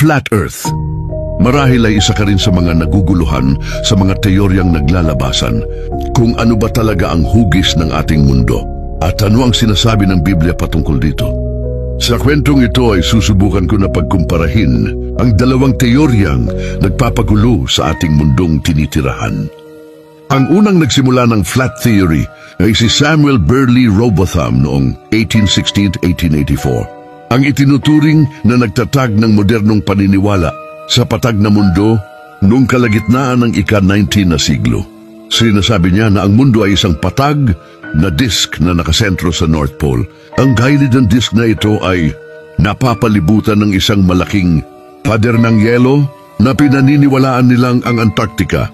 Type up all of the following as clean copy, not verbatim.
Flat Earth. Marahil ay isa ka rin sa mga naguguluhan sa mga teoryang naglalabasan kung ano ba talaga ang hugis ng ating mundo at ano ang sinasabi ng Biblia patungkol dito. Sa kwentong ito ay susubukan ko na pagkumparahin ang dalawang teoryang nagpapagulo sa ating mundong tinitirahan. Ang unang nagsimula ng Flat Theory ay si Samuel Burley Robotham noong 1816-1884. Ang itinuturing na nagtatag ng modernong paniniwala sa patag na mundo noong kalagitnaan ng ika-19 na siglo. Sinasabi niya na ang mundo ay isang patag na disk na nakasentro sa North Pole. Ang gilid ng disk na ito ay napapalibutan ng isang malaking pader ng yelo na pinaniniwalaan nilang ang Antarctica.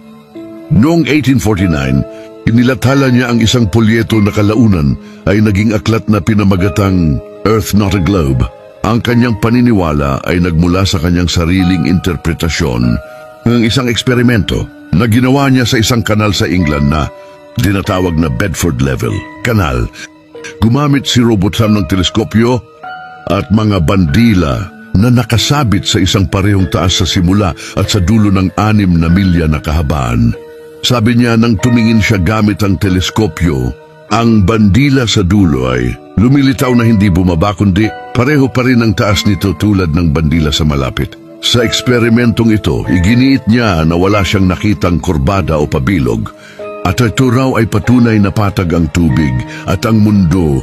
Noong 1849, inilathala niya ang isang polyeto na kalaunan ay naging aklat na pinamagatang Earth Not a Globe. Ang kanyang paniniwala ay nagmula sa kanyang sariling interpretasyon ng isang eksperimento na ginawa niya sa isang kanal sa England na tinatawag na Bedford Level Kanal. Gumamit si Robotham ng teleskopyo at mga bandila na nakasabit sa isang parehong taas sa simula at sa dulo ng 6 na milya na kahabaan. Sabi niya nang tumingin siya gamit ang teleskopyo, ang bandila sa dulo ay lumilitaw na hindi bumaba kundi pareho pa rin ang taas nito tulad ng bandila sa malapit. Sa eksperimentong ito, iginiit niya na wala siyang nakitang kurbada o pabilog at ito raw ay patunay na patag ang tubig at ang mundo.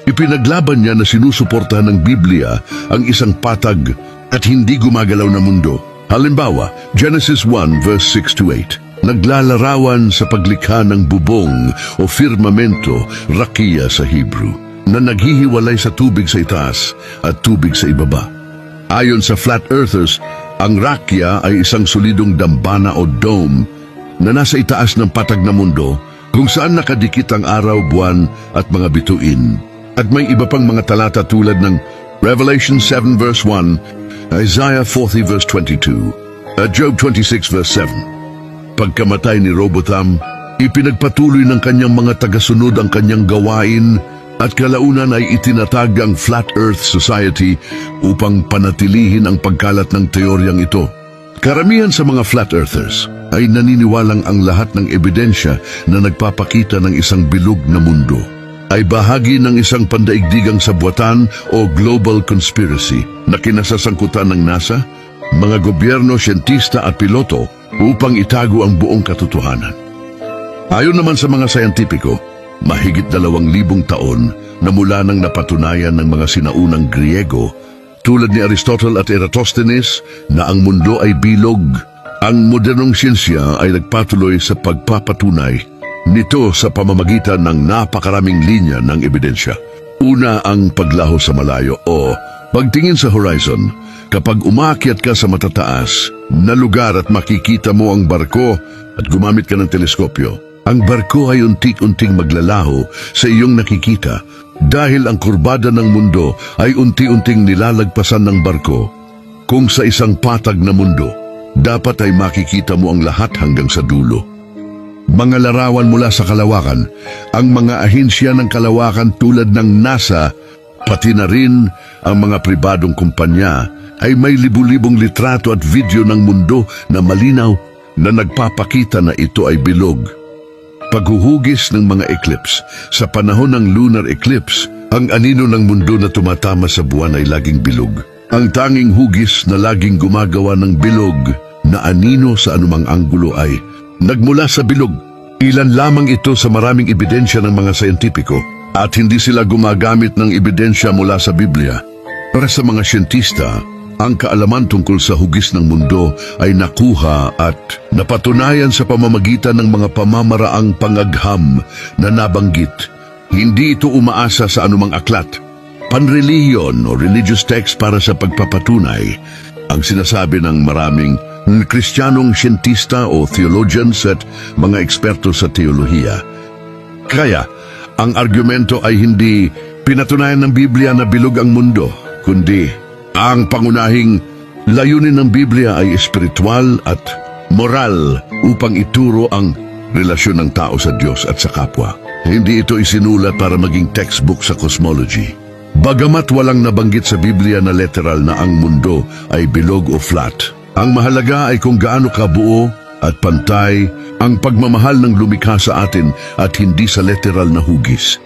Ipinaglaban niya na sinusuportahan ng Biblia ang isang patag at hindi gumagalaw na mundo. Halimbawa, Genesis 1 verse 6-8. Naglalarawan sa paglikha ng bubong o firmamento, rakia sa Hebrew, na naghihiwalay sa tubig sa itaas at tubig sa ibaba. Ayon sa Flat Earthers, ang rakia ay isang solidong dambana o dome na nasa itaas ng patag na mundo kung saan nakadikit ang araw, buwan at mga bituin. At may iba pang mga talata tulad ng Revelation 7 verse 1, Isaiah 40 verse 22, at Job 26 verse 7. Pagkamatay ni Robotham, ipinagpatuloy ng kanyang mga tagasunod ang kanyang gawain at kalaunan ay itinatag ang Flat Earth Society upang panatilihin ang pagkalat ng teoryang ito. Karamihan sa mga Flat Earthers ay naniniwalang ang lahat ng ebidensya na nagpapakita ng isang bilog na mundo ay bahagi ng isang pandaigdigang sabwatan o global conspiracy na kinasasangkutan ng NASA, mga gobyerno, siyentista at piloto upang itago ang buong katotohanan. Ayon naman sa mga sayantipiko, mahigit 2,000 taon na mula nang napatunayan ng mga sinaunang Griego tulad ni Aristotle at Eratosthenes na ang mundo ay bilog. Ang modernong siyensya ay nagpatuloy sa pagpapatunay nito sa pamamagitan ng napakaraming linya ng ebidensya. Una, ang paglaho sa malayo o pagtingin sa horizon. Kapag umakyat ka sa matataas na lugar at makikita mo ang barko at gumamit ka ng teleskopyo, ang barko ay unti-unting maglalaho sa iyong nakikita dahil ang kurbada ng mundo ay unti-unting nilalagpasan ng barko. Kung sa isang patag na mundo, dapat ay makikita mo ang lahat hanggang sa dulo. Mga larawan mula sa kalawakan, ang mga ahensya ng kalawakan tulad ng NASA, pati na rin ang mga pribadong kumpanya ay may libu-libong litrato at video ng mundo na malinaw na nagpapakita na ito ay bilog. Paghuhugis ng mga eclipse. Sa panahon ng lunar eclipse, ang anino ng mundo na tumatama sa buwan ay laging bilog. Ang tanging hugis na laging gumagawa ng bilog na anino sa anumang anggulo ay nagmula sa bilog. Ilan lamang ito sa maraming ebidensya ng mga sayantipiko at hindi sila gumagamit ng ebidensya mula sa Biblia. Para sa mga siyentista, ang kaalaman tungkol sa hugis ng mundo ay nakuha at napatunayan sa pamamagitan ng mga pamamaraang pangagham na nabanggit. Hindi ito umaasa sa anumang aklat, panrelihiyon o religious text para sa pagpapatunay. Ang sinasabi ng maraming Kristiyanong siyentista o theologians at mga eksperto sa teolohiya. Kaya, ang argumento ay hindi pinatunayan ng Biblia na bilog ang mundo, kundi ang pangunahing layunin ng Biblia ay espiritual at moral upang ituro ang relasyon ng tao sa Diyos at sa kapwa. Hindi ito isinulat para maging textbook sa cosmology. Bagamat walang nabanggit sa Biblia na literal na ang mundo ay bilog o flat, ang mahalaga ay kung gaano kabuo at pantay ang pagmamahal ng lumikha sa atin at hindi sa literal na hugis.